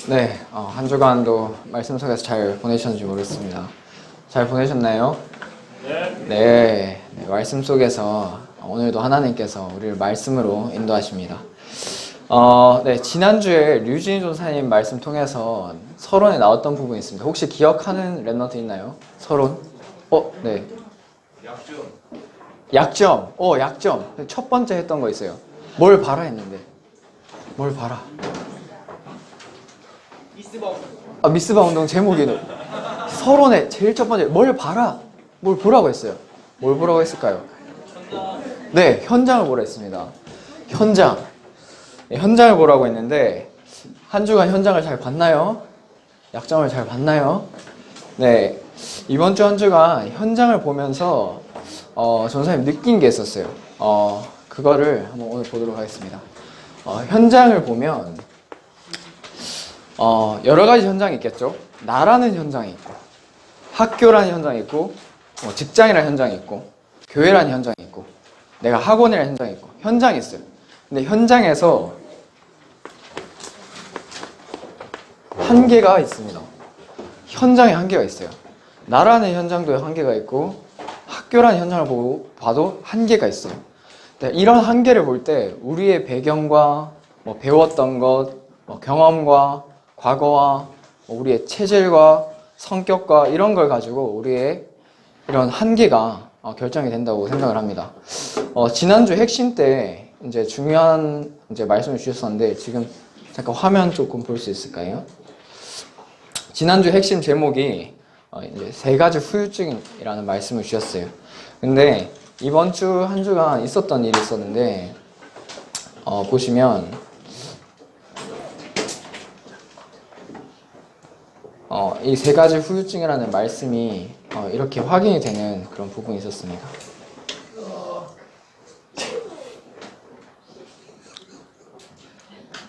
네, 한 주간도 말씀 속에서 잘 보내셨는지 모르겠습니다. 잘 보내셨나요? 네, 말씀 속에서 오늘도 하나님께서 우리를 말씀으로 인도하십니다. 네, 지난주에 류진희 전사님 말씀 통해서 서론에 나왔던 부분이 있습니다. 혹시 기억하는 랩너트 있나요? 서론? 네. 약점. 약점. 첫 번째 했던 거 있어요. 뭘 봐라 했는데. 뭘 봐라. 미스바 운동 제목이 서론에 제일 첫 번째 뭘 봐라. 뭘 보라고 했어요. 뭘 보라고 했을까요? 네, 현장을 보라 했습니다. 현장. 네, 현장을 보라고 했는데 한 주간 현장을 잘 봤나요? 약점을 잘 봤나요? 네, 이번 주 한 주간 현장을 보면서 전사님 느낀 게 있었어요. 그거를 한번 오늘 보도록 하겠습니다. 현장을 보면 여러 가지 현장이 있겠죠. 나라는 현장이 있고, 학교라는 현장이 있고, 직장이라는 현장이 있고, 교회라는 현장이 있고, 내가 학원이라는 현장이 있고, 현장이 있어요. 근데 현장에서 한계가 있습니다. 현장에 한계가 있어요. 나라는 현장도 한계가 있고, 학교라는 현장을 봐도 한계가 있어요. 이런 한계를 볼 때 우리의 배경과 배웠던 것, 경험과 과거와 우리의 체질과 성격과 이런 걸 가지고 우리의 이런 한계가 결정이 된다고 생각을 합니다. 지난주 핵심 때 이제 중요한 말씀을 주셨었는데 지금 잠깐 화면 조금 볼 수 있을까요? 지난주 핵심 제목이 이제 3가지 후유증이라는 말씀을 주셨어요. 근데 이번 주 한 주간 있었던 일이 있었는데 보시면 이 3가지 후유증이라는 말씀이 이렇게 확인이 되는 그런 부분이 있었습니다.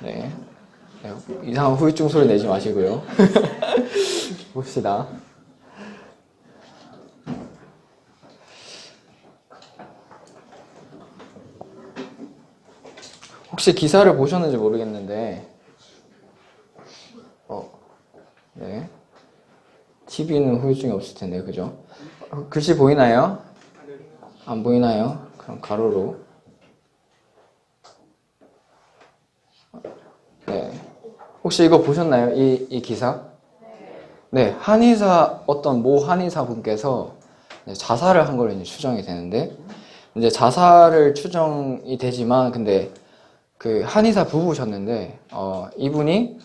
네, 이상한 후유증 소리 내지 마시고요. 봅시다. 혹시 기사를 보셨는지 모르겠는데 네. TV는 후유증이 없을 텐데, 그죠? 글씨 보이나요? 안 보이나요? 그럼 가로로. 네. 혹시 이거 보셨나요? 이 기사? 네. 어떤 모 한의사 분께서 자살을 한 걸로 이제 추정이 되는데, 이제 자살을 추정이 되지만, 근데 그 한의사 부부셨는데, 이분이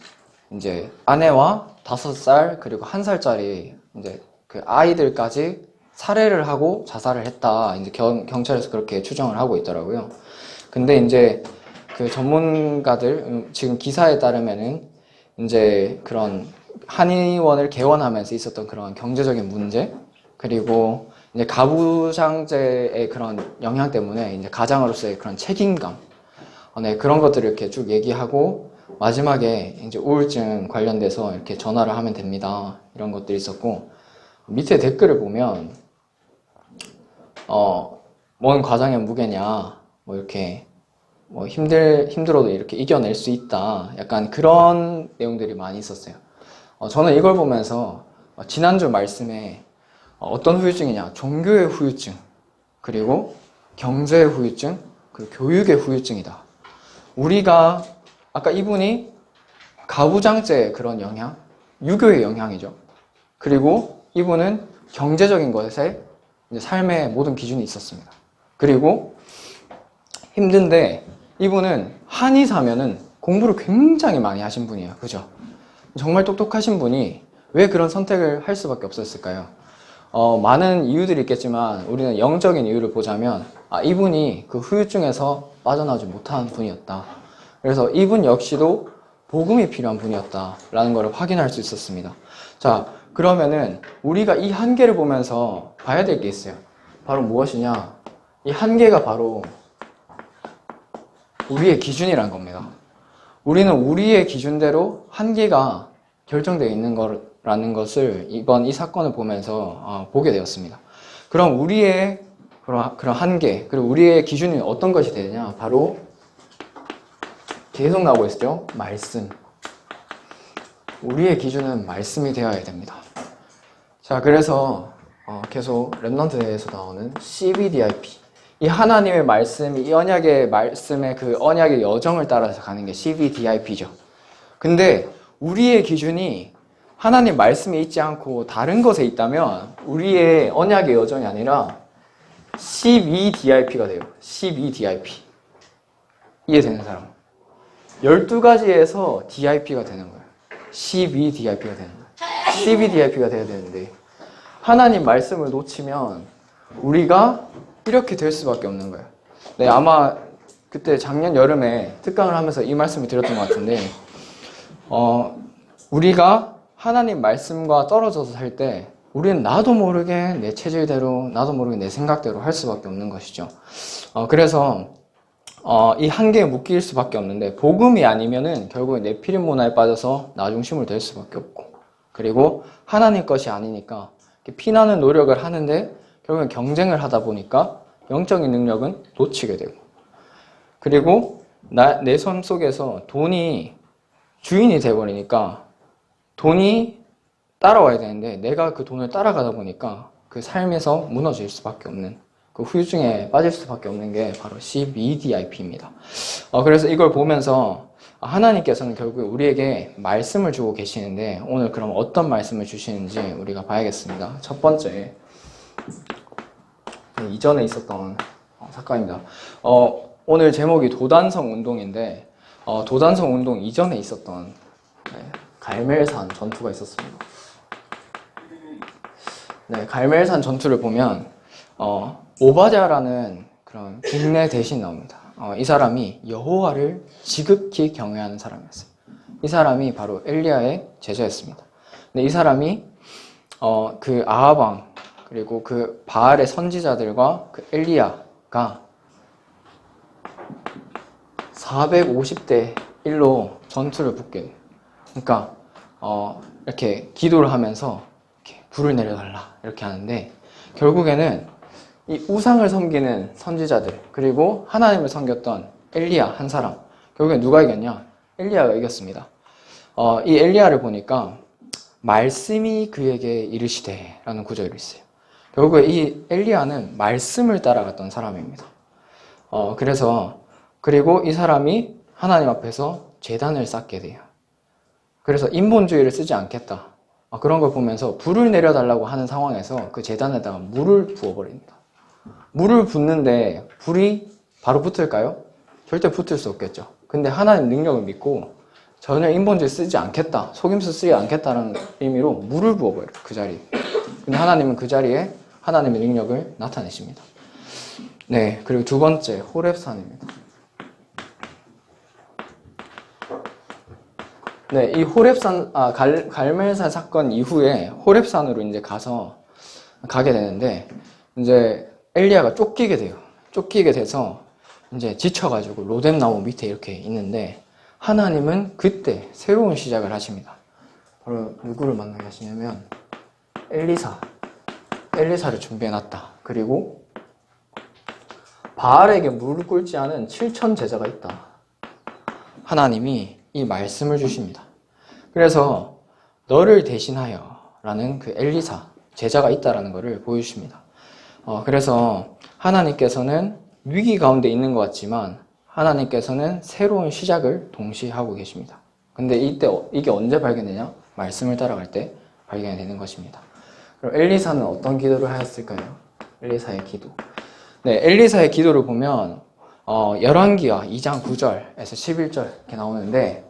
이제 아내와 5살 그리고 1살짜리 이제 그 아이들까지 살해를 하고 자살을 했다. 이제 경찰에서 그렇게 추정을 하고 있더라고요. 근데 이제 그 전문가들 지금 기사에 따르면은 이제 그런 한의원을 개원하면서 있었던 그런 경제적인 문제 그리고 이제 가부장제의 그런 영향 때문에 이제 가장으로서의 그런 책임감 네, 그런 것들을 이렇게 쭉 얘기하고 마지막에 이제 우울증 관련돼서 이렇게 전화를 하면 됩니다. 이런 것들이 있었고 밑에 댓글을 보면 뭔 과장의 무게냐 이렇게 힘들어도 이렇게 이겨낼 수 있다. 약간 그런 내용들이 많이 있었어요. 저는 이걸 보면서 지난주 말씀에 어떤 후유증이냐 종교의 후유증 그리고 경제의 후유증 그리고 교육의 후유증이다. 우리가 아까 이분이 가부장제의 그런 영향, 유교의 영향이죠. 그리고 이분은 경제적인 것에 이제 삶의 모든 기준이 있었습니다. 그리고 힘든데 이분은 한의사면은 공부를 굉장히 많이 하신 분이에요. 그죠? 정말 똑똑하신 분이 왜 그런 선택을 할 수밖에 없었을까요? 많은 이유들이 있겠지만 우리는 영적인 이유를 보자면 이분이 그 후유증에서 빠져나오지 못한 분이었다. 그래서 이분 역시도 복음이 필요한 분이었다라는 걸 확인할 수 있었습니다. 자, 그러면은 우리가 이 한계를 보면서 봐야 될 게 있어요. 바로 무엇이냐? 이 한계가 바로 우리의 기준이라는 겁니다. 우리는 우리의 기준대로 한계가 결정되어 있는 거라는 것을 이번 이 사건을 보면서 보게 되었습니다. 그럼 우리의 그런 한계, 그리고 우리의 기준이 어떤 것이 되느냐? 바로 계속 나오고 있죠. 말씀. 우리의 기준은 말씀이 되어야 됩니다. 자, 그래서 계속 렘넌트에서 나오는 CBDIP, 이 하나님의 말씀, 이 언약의 말씀의 그 언약의 여정을 따라서 가는 게 CBDIP죠. 근데 우리의 기준이 하나님 말씀에 있지 않고 다른 것에 있다면 우리의 언약의 여정이 아니라 CBDIP가 돼요. CBDIP. 이해되는 사람? 12가지에서 DIP가 되는 거예요. CBDIP가 되는 거예요. CBDIP가 돼야 되는데 하나님 말씀을 놓치면 우리가 이렇게 될 수밖에 없는 거예요. 네, 아마 그때 작년 여름에 특강을 하면서 이 말씀을 드렸던 것 같은데 우리가 하나님 말씀과 떨어져서 살 때 우리는 나도 모르게 내 체질대로 나도 모르게 내 생각대로 할 수밖에 없는 것이죠. 그래서 이 한계에 묶일 수밖에 없는데 복음이 아니면은 결국에 네피림 문화에 빠져서 나중심을 될 수밖에 없고, 그리고 하나님 것이 아니니까 피나는 노력을 하는데 결국엔 경쟁을 하다 보니까 영적인 능력은 놓치게 되고, 그리고 내 삶 속에서 돈이 주인이 돼버리니까 돈이 따라와야 되는데 내가 그 돈을 따라가다 보니까 그 삶에서 무너질 수밖에 없는, 그 후유증에 빠질 수밖에 없는 게 바로 CBDIP입니다. 그래서 이걸 보면서 하나님께서는 결국 우리에게 말씀을 주고 계시는데 오늘 그럼 어떤 말씀을 주시는지 우리가 봐야겠습니다. 첫 번째, 이전에 있었던 사건입니다. 오늘 제목이 도단성 운동인데 도단성 운동 이전에 있었던 갈멜산 전투가 있었습니다. 네, 갈멜산 전투를 보면 오바댜라는 그런 국내 대신이 나옵니다. 이 사람이 여호와를 지극히 경외하는 사람이었어요. 이 사람이 바로 엘리야의 제자였습니다. 근데 이 사람이 그 아합 왕 그리고 그 바알의 선지자들과 그 엘리야가 450대 1로 전투를 붙게 돼요. 그러니까 이렇게 기도를 하면서 이렇게 불을 내려달라 이렇게 하는데 결국에는 이 우상을 섬기는 선지자들 그리고 하나님을 섬겼던 엘리야 한 사람, 결국엔 누가 이겼냐? 엘리야가 이겼습니다. 이 엘리야를 보니까 말씀이 그에게 이르시되 라는 구절이 있어요. 결국에 이 엘리야는 말씀을 따라갔던 사람입니다. 그리고 이 사람이 하나님 앞에서 제단을 쌓게 돼요. 그래서 인본주의를 쓰지 않겠다. 그런 걸 보면서 불을 내려달라고 하는 상황에서 그 제단에다가 물을 부어버립니다. 물을 붓는데 불이 바로 붙을까요? 절대 붙을 수 없겠죠. 근데 하나님 능력을 믿고 전혀 인본주의 쓰지 않겠다, 속임수 쓰지 않겠다는 의미로 물을 부어버려요, 그 자리에. 근데 하나님은 그 자리에 하나님의 능력을 나타내십니다. 네, 그리고 두 번째, 호렙산입니다. 네, 이 호렙산, 갈멜산 사건 이후에 호렙산으로 이제 가게 되는데, 이제 엘리야가 쫓기게 돼요. 쫓기게 돼서 이제 지쳐가지고 로뎀 나무 밑에 이렇게 있는데, 하나님은 그때 새로운 시작을 하십니다. 바로 누구를 만나게 하시냐면, 엘리사를 준비해놨다. 그리고 바알에게 무릎 꿇지 않은 7천 제자가 있다. 하나님이 이 말씀을 주십니다. 그래서 너를 대신하여 라는 그 엘리사, 제자가 있다라는 것을 보여주십니다. 그래서 하나님께서는 위기 가운데 있는 것 같지만 하나님께서는 새로운 시작을 동시에 하고 계십니다. 근데 이게 언제 발견되냐? 말씀을 따라갈 때 발견이 되는 것입니다. 그럼 엘리사는 어떤 기도를 하였을까요? 엘리사의 기도. 네, 엘리사의 기도를 보면 열왕기하 2장 9절에서 11절 이렇게 나오는데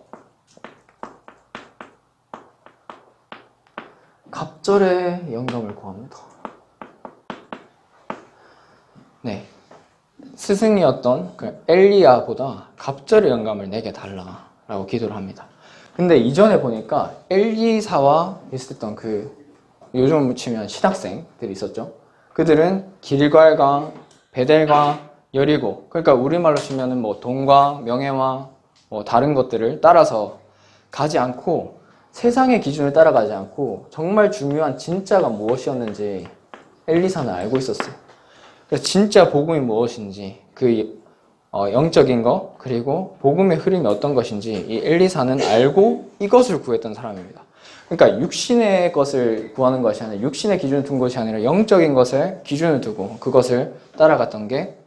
갑절의 영감을 구합니다. 네, 스승이었던 그 엘리야보다 갑절의 영감을 내게 달라라고 기도를 합니다. 근데 이전에 보니까 엘리사와 비슷했던 요즘 치면 신학생들이 있었죠. 그들은 길갈과 베델과 여리고, 그러니까 우리말로 치면은 뭐 돈과 명예와 뭐 다른 것들을 따라서 가지 않고 세상의 기준을 따라가지 않고 정말 중요한 진짜가 무엇이었는지 엘리사는 알고 있었어요. 그래서 진짜 복음이 무엇인지 영적인 것 그리고 복음의 흐름이 어떤 것인지 이 엘리사는 알고 이것을 구했던 사람입니다. 그러니까 육신의 것을 구하는 것이 아니라 육신의 기준을 둔 것이 아니라 영적인 것을 기준을 두고 그것을 따라갔던 게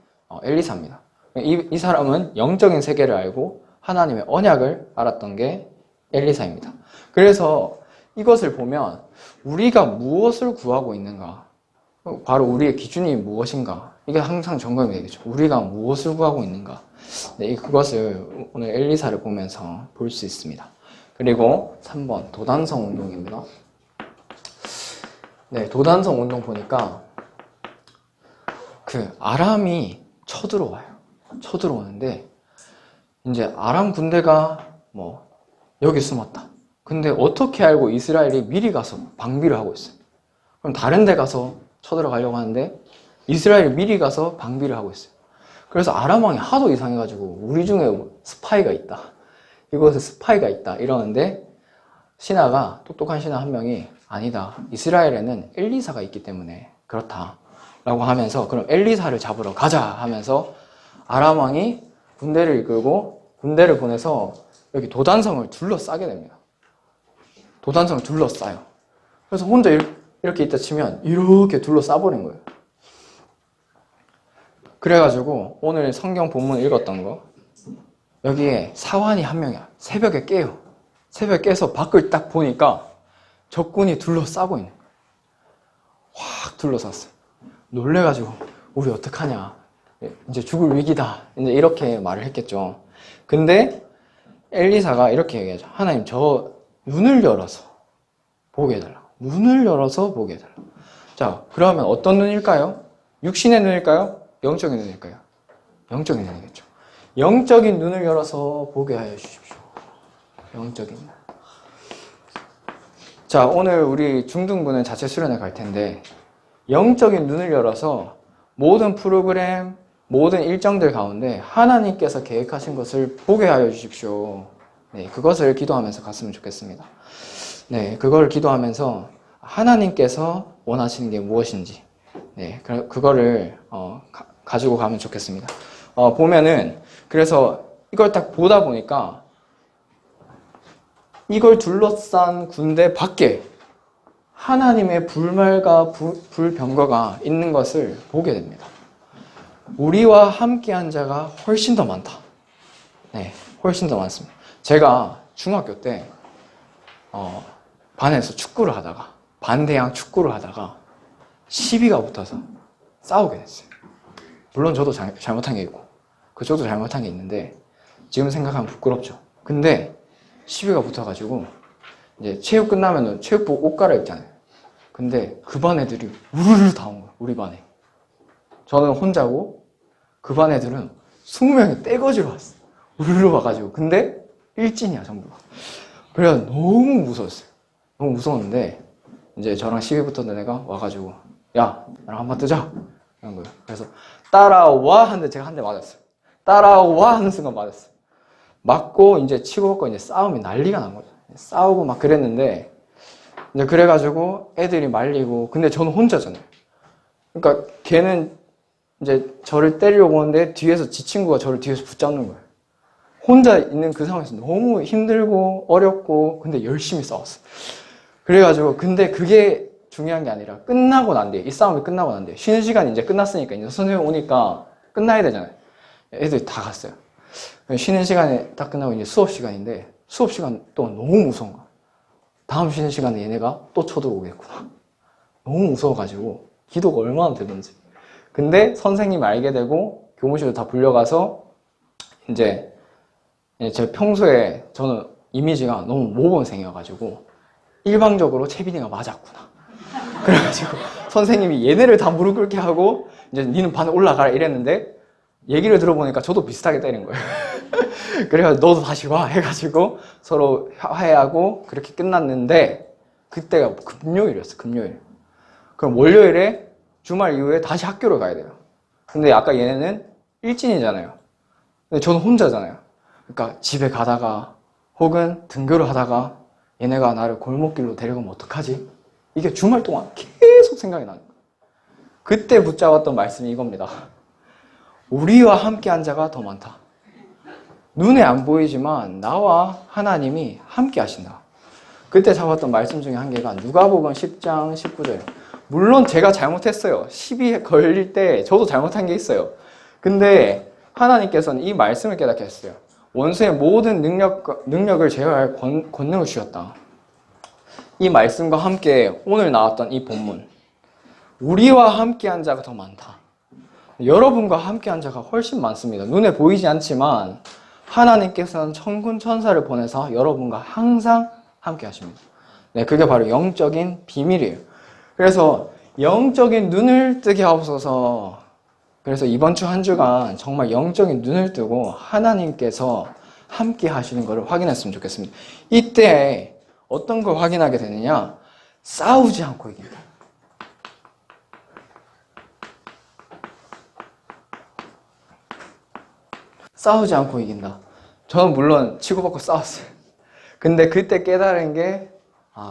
엘리사입니다. 이 사람은 영적인 세계를 알고 하나님의 언약을 알았던 게 엘리사입니다. 그래서 이것을 보면 우리가 무엇을 구하고 있는가, 바로 우리의 기준이 무엇인가, 이게 항상 점검이 되겠죠. 우리가 무엇을 구하고 있는가. 네, 그것을 오늘 엘리사를 보면서 볼 수 있습니다. 그리고 3번 도단성 운동입니다. 네, 도단성 운동 보니까 그 아람이 쳐들어와요. 쳐들어오는데 이제 아람 군대가 뭐 여기 숨었다. 근데 어떻게 알고 이스라엘이 미리 가서 방비를 하고 있어요. 그럼 다른 데 가서 쳐들어가려고 하는데 이스라엘이 미리 가서 방비를 하고 있어요. 그래서 아람 왕이 하도 이상해가지고 우리 중에 스파이가 있다. 이곳에 스파이가 있다. 이러는데 신하가, 똑똑한 신하 한 명이 아니다. 이스라엘에는 엘리사가 있기 때문에 그렇다. 라고 하면서 그럼 엘리사를 잡으러 가자 하면서 아람 왕이 군대를 이끌고 군대를 보내서 여기 도단성을 둘러싸게 됩니다. 도단성을 둘러싸요. 그래서 혼자 이렇게 있다 치면 이렇게 둘러싸버린 거예요. 그래가지고 오늘 성경 본문 읽었던 거 여기에 사환이 한 명이야. 새벽에 깨요. 새벽에 깨서 밖을 딱 보니까 적군이 둘러싸고 있는 거예요. 확 둘러쌌어요. 놀래가지고 우리 어떡하냐. 이제 죽을 위기다. 이제 이렇게 말을 했겠죠. 근데 엘리사가 이렇게 얘기하죠. 하나님, 저 눈을 열어서 보게 해달라. 눈을 열어서 보게 해달라. 자, 그러면 어떤 눈일까요? 육신의 눈일까요? 영적인 눈일까요? 영적인 눈이겠죠. 영적인 눈을 열어서 보게 하여 주십시오. 영적인 눈. 자, 오늘 우리 중등부는 자체 수련회 갈 텐데 영적인 눈을 열어서 모든 프로그램, 모든 일정들 가운데 하나님께서 계획하신 것을 보게 하여 주십시오. 네, 그것을 기도하면서 갔으면 좋겠습니다. 네, 그걸 기도하면서 하나님께서 원하시는 게 무엇인지, 네, 그거를 가지고 가면 좋겠습니다. 보면은 그래서 이걸 딱 보다 보니까 이걸 둘러싼 군대 밖에 하나님의 불말과 불병거가 있는 것을 보게 됩니다. 우리와 함께한 자가 훨씬 더 많다. 네, 훨씬 더 많습니다. 제가 중학교 때 반에서 축구를 하다가 반대항 축구를 하다가 시비가 붙어서 싸우게 됐어요. 물론 저도 잘못한 게 있고 그쪽도 잘못한 게 있는데 지금 생각하면 부끄럽죠. 근데 시비가 붙어가지고 이제 체육 끝나면은 체육복 옷 갈아입잖아요. 근데 그 반 애들이 우르르 다 온 거예요. 우리 반에. 저는 혼자고 그 반 애들은 20명이 떼거지로 왔어요. 우르르 와가지고. 근데 일진이야 전부. 그래서 너무 무서웠어요. 너무 무서웠는데 이제 저랑 시비 붙었던 애가 와가지고 야, 나랑 한판 뜨자 이런 거예요. 그래서 따라와 하는데 제가 한 대 맞았어요. 따라와 하는 순간 맞았어요. 맞고 이제 치고 받고 이제 싸움이 난리가 난 거죠. 싸우고 막 그랬는데 이제 그래가지고 애들이 말리고 근데 저는 혼자잖아요. 그러니까 걔는 이제 저를 때리려고 하는데 뒤에서 지 친구가 저를 뒤에서 붙잡는 거예요. 혼자 있는 그 상황에서 너무 힘들고 어렵고 근데 열심히 싸웠어요. 그래가지고 근데 그게 중요한 게 아니라 끝나고 난 뒤에 이 싸움이 끝나고 난 뒤에 쉬는 시간이 이제 끝났으니까 이제 선생님 오니까 끝나야 되잖아요. 애들이 다 갔어요. 쉬는 시간에 딱 끝나고 이제 수업 시간인데 수업 시간 동안 너무 무서운 거야. 다음 쉬는 시간에 얘네가 또 쳐들어오겠구나. 너무 무서워가지고 기도가 얼마나 되는지. 근데 선생님이 알게 되고 교무실로 다 불려가서 이제 제 평소에 저는 이미지가 너무 모범생이어가지고 일방적으로 채빈이가 맞았구나. 그래가지고 선생님이 얘네를 다 무릎 꿇게 하고 이제 니는 반에 올라가라 이랬는데 얘기를 들어보니까 저도 비슷하게 때린 거예요. 그래가지고 너도 다시 와 해가지고 서로 화해하고 그렇게 끝났는데 그때가 금요일이었어. 금요일. 그럼 월요일에 주말 이후에 다시 학교를 가야 돼요. 근데 아까 얘네는 일진이잖아요. 근데 저는 혼자잖아요. 그러니까 집에 가다가 혹은 등교를 하다가 얘네가 나를 골목길로 데려가면 어떡하지? 이게 주말 동안 계속 생각이 나는 거예요. 그때 붙잡았던 말씀이 이겁니다. 우리와 함께한 자가 더 많다. 눈에 안 보이지만 나와 하나님이 함께 하신다. 그때 잡았던 말씀 중에 한 개가 누가복음 10장 19절. 물론 제가 잘못했어요. 시비 걸릴 때 저도 잘못한 게 있어요. 근데 하나님께서는 이 말씀을 깨닫게 했어요. 원수의 모든 능력을 제어할 권능을 주셨다. 이 말씀과 함께 오늘 나왔던 이 본문, 우리와 함께한 자가 더 많다. 여러분과 함께한 자가 훨씬 많습니다. 눈에 보이지 않지만 하나님께서는 천군 천사를 보내서 여러분과 항상 함께 하십니다. 네, 그게 바로 영적인 비밀이에요. 그래서 영적인 눈을 뜨게 하옵소서. 그래서 이번 주 한 주간 정말 영적인 눈을 뜨고 하나님께서 함께 하시는 것을 확인했으면 좋겠습니다. 이때 어떤 걸 확인하게 되느냐? 싸우지 않고 이긴다. 싸우지 않고 이긴다. 저는 물론 치고받고 싸웠어요. 근데 그때 깨달은 게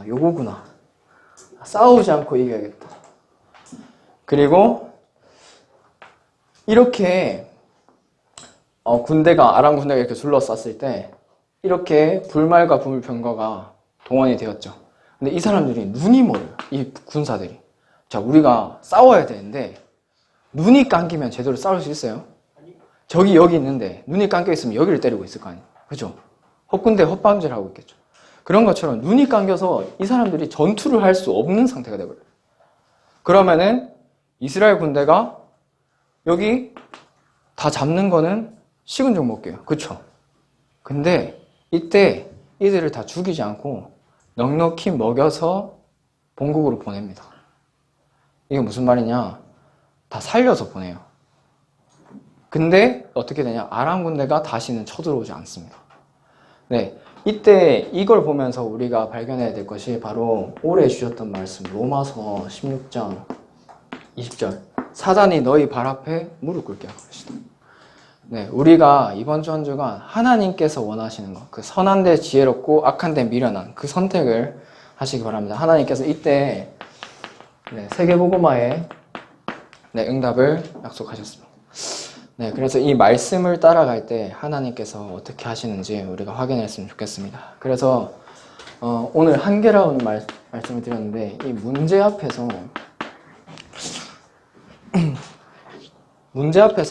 요거구나. 싸우지 않고 이겨야겠다. 그리고 이렇게 아람 군대가 이렇게 둘러쌌을 때 이렇게 불말과 불병거가 동원이 되었죠. 근데 이 사람들이 눈이 멀어요. 이 군사들이. 자, 우리가 싸워야 되는데 눈이 감기면 제대로 싸울 수 있어요? 적이 여기 있는데 눈이 감겨 있으면 여기를 때리고 있을 거 아니에요. 그죠? 헛군데 헛밤질 하고 있겠죠. 그런 것처럼 눈이 감겨서 이 사람들이 전투를 할 수 없는 상태가 되어버려요. 그러면은 이스라엘 군대가 여기 다 잡는 거는 식은 죽 먹게요. 그쵸? 근데 이때 이들을 다 죽이지 않고 넉넉히 먹여서 본국으로 보냅니다. 이게 무슨 말이냐? 다 살려서 보내요. 근데 어떻게 되냐? 아람 군대가 다시는 쳐들어오지 않습니다. 네, 이때 이걸 보면서 우리가 발견해야 될 것이 바로 올해 주셨던 말씀 로마서 16장 20절. 사단이 너희 발 앞에 무릎 꿇게 할 것이다. 네, 우리가 이번 주 한 주간 하나님께서 원하시는 것, 그 선한데 지혜롭고 악한데 미련한 그 선택을 하시기 바랍니다. 하나님께서 이때 세계복음화의 응답을 약속하셨습니다. 네, 그래서 이 말씀을 따라갈 때 하나님께서 어떻게 하시는지 우리가 확인했으면 좋겠습니다. 그래서 오늘 한계라운 말씀을 드렸는데 이 문제 앞에서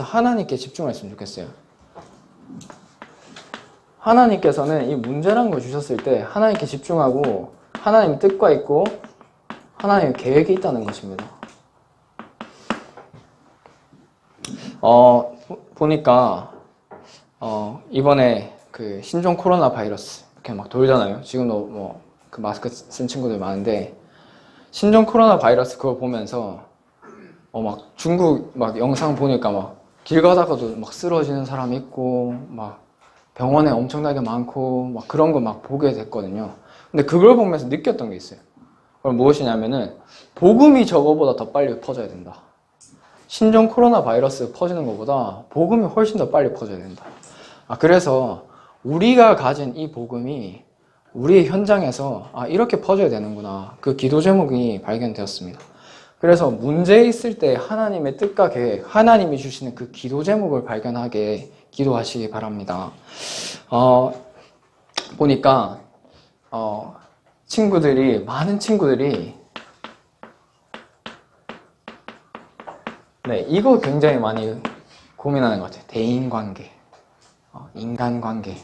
하나님께 집중했으면 좋겠어요. 하나님께서는 이 문제라는 걸 주셨을 때 하나님께 집중하고 하나님의 뜻과 있고 하나님의 계획이 있다는 것입니다. 보니까 이번에 그 신종 코로나 바이러스 이렇게 막 돌잖아요. 지금도 뭐 그 마스크 쓴 친구들 많은데 신종 코로나 바이러스 그거 보면서 막 중국 막 영상 보니까 막 길 가다가도 막 쓰러지는 사람이 있고 막 병원에 엄청나게 많고 막 그런 거 막 보게 됐거든요. 근데 그걸 보면서 느꼈던 게 있어요. 그럼 무엇이냐면은 복음이 저거보다 더 빨리 퍼져야 된다. 신종 코로나 바이러스 퍼지는 것보다 복음이 훨씬 더 빨리 퍼져야 된다. 그래서 우리가 가진 이 복음이 우리의 현장에서 이렇게 퍼져야 되는구나. 그 기도 제목이 발견되었습니다. 그래서 문제 있을 때 하나님의 뜻과 계획, 하나님이 주시는 그 기도 제목을 발견하게 기도하시기 바랍니다. 보니까 많은 친구들이 이거 굉장히 많이 고민하는 것 같아요. 대인관계, 인간관계.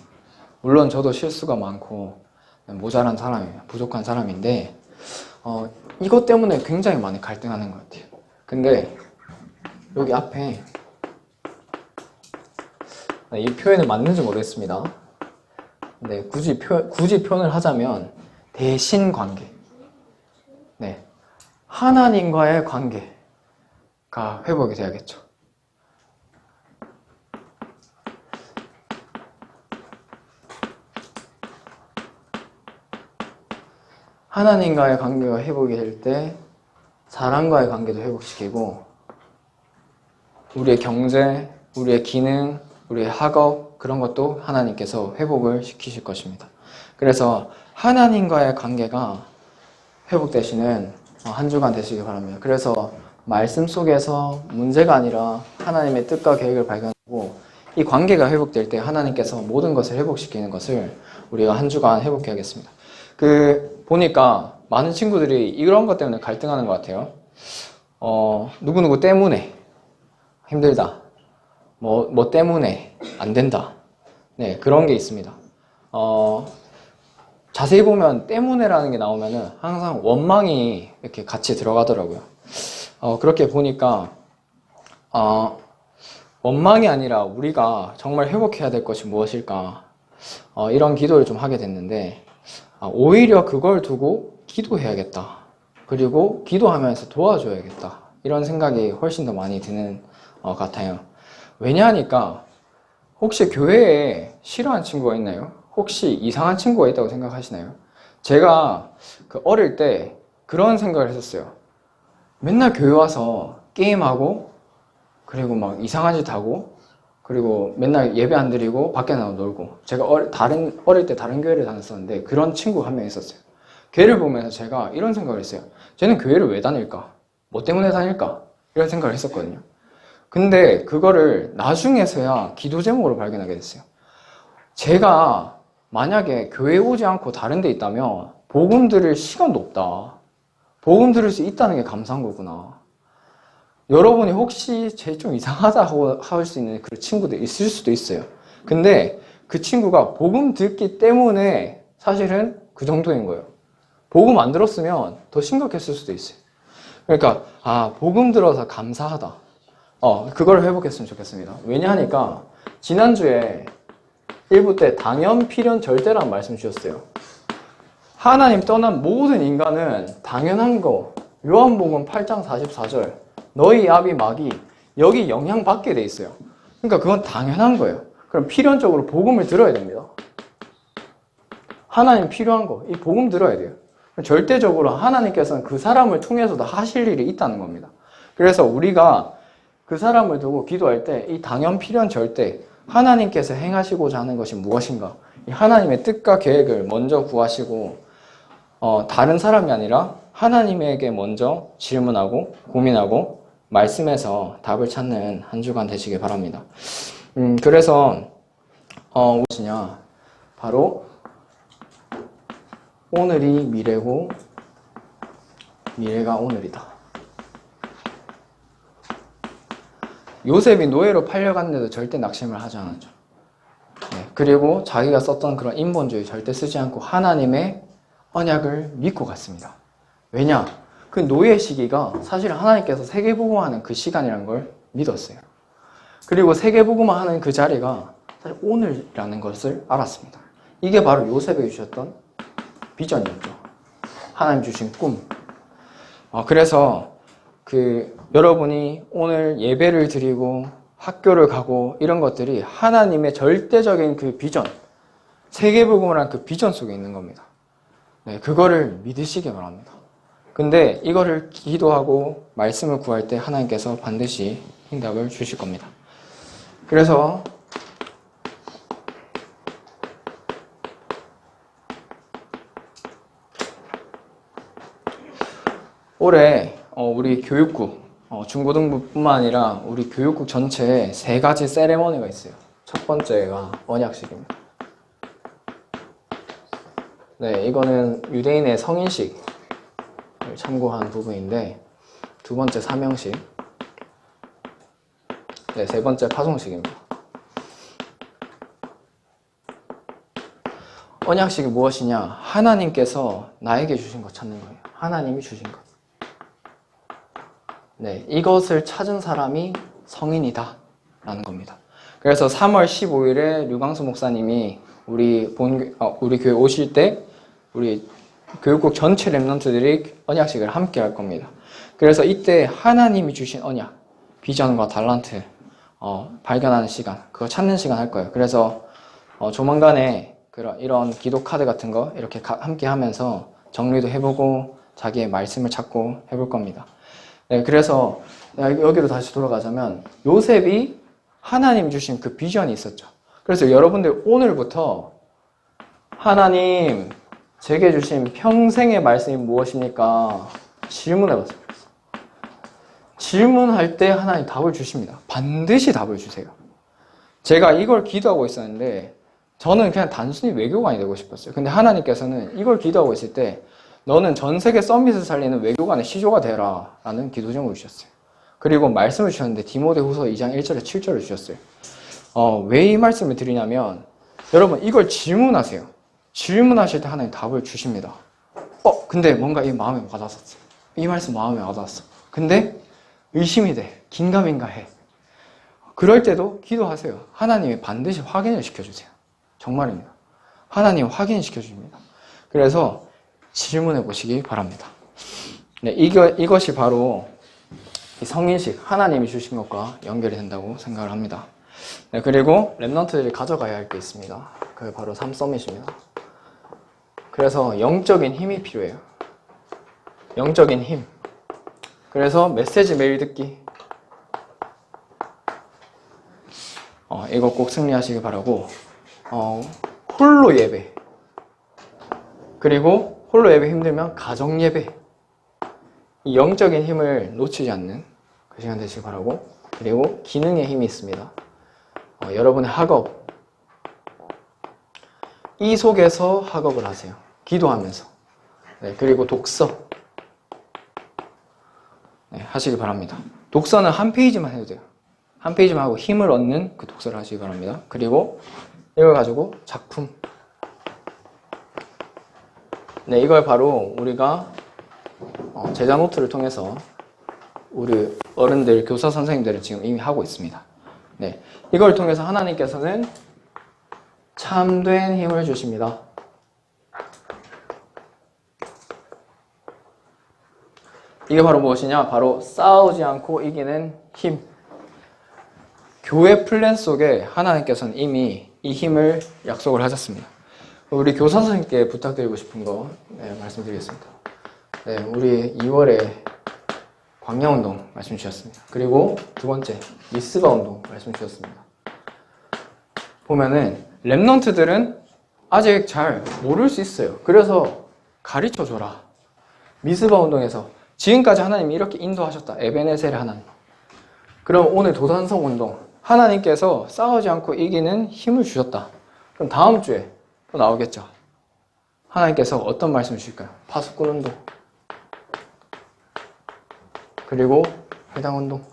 물론 저도 실수가 많고 모자란 사람이에요. 부족한 사람인데 이것 때문에 굉장히 많이 갈등하는 것 같아요. 근데 여기 앞에 이 표현이 맞는지 모르겠습니다. 근데 굳이 표현을 하자면 대신관계. 하나님과의 관계가 회복이 돼야겠죠. 하나님과의 관계가 회복이 될 때 사람과의 관계도 회복시키고 우리의 경제, 우리의 기능, 우리의 학업 그런 것도 하나님께서 회복을 시키실 것입니다. 그래서 하나님과의 관계가 회복되시는 한 주간 되시기 바랍니다. 그래서 말씀 속에서 문제가 아니라 하나님의 뜻과 계획을 발견하고 이 관계가 회복될 때 하나님께서 모든 것을 회복시키는 것을 우리가 한 주간 회복해야겠습니다. 보니까 많은 친구들이 이런 것 때문에 갈등하는 것 같아요. 누구누구 때문에 힘들다. 뭐 때문에 안 된다. 네, 그런 게 있습니다. 자세히 보면 때문에라는 게 나오면은 항상 원망이 이렇게 같이 들어가더라고요. 그렇게 보니까, 원망이 아니라 우리가 정말 회복해야 될 것이 무엇일까? 이런 기도를 좀 하게 됐는데, 오히려 그걸 두고 기도해야겠다. 그리고 기도하면서 도와줘야겠다. 이런 생각이 훨씬 더 많이 드는 것 같아요. 왜냐하니까, 혹시 교회에 싫어하는 친구가 있나요? 혹시 이상한 친구가 있다고 생각하시나요? 제가 어릴 때 그런 생각을 했었어요. 맨날 교회 와서 게임하고, 그리고 막 이상한 짓 하고, 그리고 맨날 예배 안 드리고 밖에 나가 놀고. 제가 어릴 때 다른 교회를 다녔었는데 그런 친구 한 명 있었어요. 걔를 보면서 제가 이런 생각을 했어요. 쟤는 교회를 왜 다닐까? 뭐 때문에 다닐까? 이런 생각을 했었거든요. 근데 그거를 나중에서야 기도 제목으로 발견하게 됐어요. 제가 만약에 교회에 오지 않고 다른 데 있다면 복음 들을 시간도 없다. 복음 들을 수 있다는 게 감사한 거구나. 여러분이 혹시 쟤 좀 이상하다고 할 수 있는 그 친구들 있을 수도 있어요. 근데 그 친구가 복음 듣기 때문에 사실은 그 정도인 거예요. 복음 안 들었으면 더 심각했을 수도 있어요. 그러니까 복음 들어서 감사하다. 그걸 회복했으면 좋겠습니다. 왜냐하니까 지난주에 1부 때 당연, 필연, 절대라는 말씀 주셨어요. 하나님 떠난 모든 인간은 당연한 거, 요한복음 8장 44절, 너희 아비 마귀, 여기 영향받게 돼 있어요. 그러니까 그건 당연한 거예요. 그럼 필연적으로 복음을 들어야 됩니다. 하나님 필요한 거, 이 복음 들어야 돼요. 절대적으로 하나님께서는 그 사람을 통해서도 하실 일이 있다는 겁니다. 그래서 우리가 그 사람을 두고 기도할 때 이 당연, 필연, 절대, 하나님께서 행하시고자 하는 것이 무엇인가? 이 하나님의 뜻과 계획을 먼저 구하시고 다른 사람이 아니라 하나님에게 먼저 질문하고 고민하고 말씀에서 답을 찾는 한 주간 되시길 바랍니다. 그래서 무엇이냐? 바로 오늘이 미래고 미래가 오늘이다. 요셉이 노예로 팔려갔는데도 절대 낙심을 하지 않았죠. 네, 그리고 자기가 썼던 그런 인본주의 절대 쓰지 않고 하나님의 언약을 믿고 갔습니다. 왜냐? 그 노예 시기가 사실 하나님께서 세계복음화하는 그 시간이라는 걸 믿었어요. 그리고 세계복음화하는 그 자리가 사실 오늘이라는 것을 알았습니다. 이게 바로 요셉에게 주셨던 비전이었죠. 하나님 주신 꿈. 그래서 여러분이 오늘 예배를 드리고 학교를 가고 이런 것들이 하나님의 절대적인 그 비전, 세계복음이라는 그 비전 속에 있는 겁니다. 네, 그거를 믿으시기 바랍니다. 근데 이거를 기도하고 말씀을 구할 때 하나님께서 반드시 응답을 주실 겁니다. 그래서 올해 우리 교육국, 중고등부뿐만 아니라 우리 교육국 전체에 3가지 세레머니가 있어요. 첫 번째가 언약식입니다. 네, 이거는 유대인의 성인식을 참고한 부분인데, 두 번째 사명식, 네, 세 번째 파송식입니다. 언약식이 무엇이냐? 하나님께서 나에게 주신 것 찾는 거예요. 하나님이 주신 것. 네, 이것을 찾은 사람이 성인이다 라는 겁니다. 그래서 3월 15일에 류광수 목사님이 우리 교회 오실 때 우리 교육국 전체 랩런트들이 언약식을 함께 할 겁니다. 그래서 이때 하나님이 주신 언약, 비전과 달란트 발견하는 시간, 그거 찾는 시간 할 거예요. 그래서 조만간에 이런 기도 카드 같은 거 이렇게 함께 하면서 정리도 해보고 자기의 말씀을 찾고 해볼 겁니다. 네, 그래서 여기로 다시 돌아가자면 요셉이 하나님 주신 그 비전이 있었죠. 그래서 여러분들 오늘부터 하나님 제게 주신 평생의 말씀이 무엇입니까? 질문해봤어요. 질문할 때 하나님 답을 주십니다. 반드시 답을 주세요. 제가 이걸 기도하고 있었는데 저는 그냥 단순히 외교관이 되고 싶었어요. 근데 하나님께서는 이걸 기도하고 있을 때 너는 전 세계 서밋을 살리는 외교관의 시조가 되라 라는 기도 제목을 주셨어요. 그리고 말씀을 주셨는데 디모데후서 2장 1절에 7절을 주셨어요. 왜 이 말씀을 드리냐면 여러분 이걸 질문하세요. 질문하실 때 하나님 답을 주십니다. 근데 뭔가 이 마음에 와닿았어. 이 말씀 마음에 와닿았어. 근데 의심이 돼. 긴가민가 해. 그럴 때도 기도하세요. 하나님이 반드시 확인을 시켜주세요. 정말입니다. 하나님 확인시켜 줍니다. 그래서 질문해 보시기 바랍니다. 네, 이것이 바로 이 성인식, 하나님이 주신 것과 연결이 된다고 생각을 합니다. 네, 그리고 랩넌트들이 가져가야 할 게 있습니다. 그게 바로 3서밋입니다. 그래서 영적인 힘이 필요해요. 영적인 힘. 그래서 메시지 매일 듣기. 이거 꼭 승리하시기 바라고. 홀로 예배. 그리고 홀로 예배 힘들면 가정 예배. 이 영적인 힘을 놓치지 않는 그 시간 되시기 바라고. 그리고 기능의 힘이 있습니다. 여러분의 학업. 이 속에서 학업을 하세요. 기도하면서. 네, 그리고 독서. 네, 하시기 바랍니다. 독서는 한 페이지만 해도 돼요. 한 페이지만 하고 힘을 얻는 그 독서를 하시기 바랍니다. 그리고 이걸 가지고 작품. 네, 이걸 바로 우리가 제자 노트를 통해서 우리 어른들, 교사 선생님들은 지금 이미 하고 있습니다. 네, 이걸 통해서 하나님께서는 참된 힘을 주십니다. 이게 바로 무엇이냐? 바로 싸우지 않고 이기는 힘. 교회 플랜 속에 하나님께서는 이미 이 힘을 약속을 하셨습니다. 우리 교사 선생님께 부탁드리고 싶은 거 말씀드리겠습니다. 네, 우리 2월에 광야운동 말씀 주셨습니다. 그리고 두 번째 미스바 운동 말씀 주셨습니다. 보면은 랩넌트들은 아직 잘 모를 수 있어요. 그래서 가르쳐줘라. 미스바 운동에서 지금까지 하나님이 이렇게 인도하셨다. 에베네셀의 하나님. 그럼 오늘 도단성 운동 하나님께서 싸우지 않고 이기는 힘을 주셨다. 그럼 다음 주에 또 나오겠죠. 하나님께서 어떤 말씀을 주실까요? 파수꾼 운동. 그리고 회당 운동.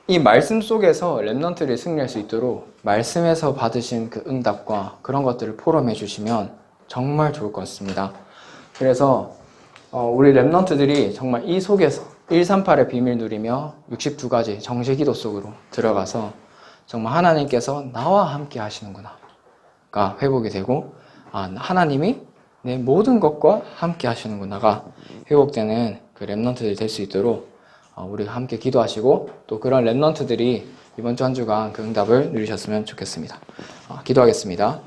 이 말씀 속에서 랩넌트들이 승리할 수 있도록 말씀에서 받으신 그 응답과 그런 것들을 포럼해 주시면 정말 좋을 것 같습니다. 그래서 우리 랩넌트들이 정말 이 속에서 138의 비밀 누리며 62가지 정시 기도 속으로 들어가서 정말 하나님께서 나와 함께 하시는구나가 회복이 되고 하나님이 내 모든 것과 함께 하시는구나가 회복되는 그 랩넌트들이 될 수 있도록 우리가 함께 기도하시고 또 그런 랩넌트들이 이번 주 한 주간 그 응답을 누리셨으면 좋겠습니다. 기도하겠습니다.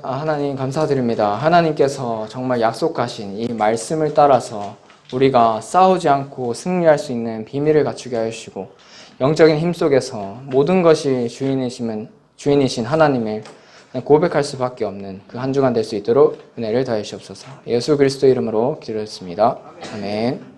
하나님 감사드립니다. 하나님께서 정말 약속하신 이 말씀을 따라서 우리가 싸우지 않고 승리할 수 있는 비밀을 갖추게 하시고 영적인 힘 속에서 모든 것이 주인이신 하나님을 고백할 수밖에 없는 그 한 주간 될 수 있도록 은혜를 더해 주옵소서. 예수 그리스도 이름으로 기도했습니다. 아멘.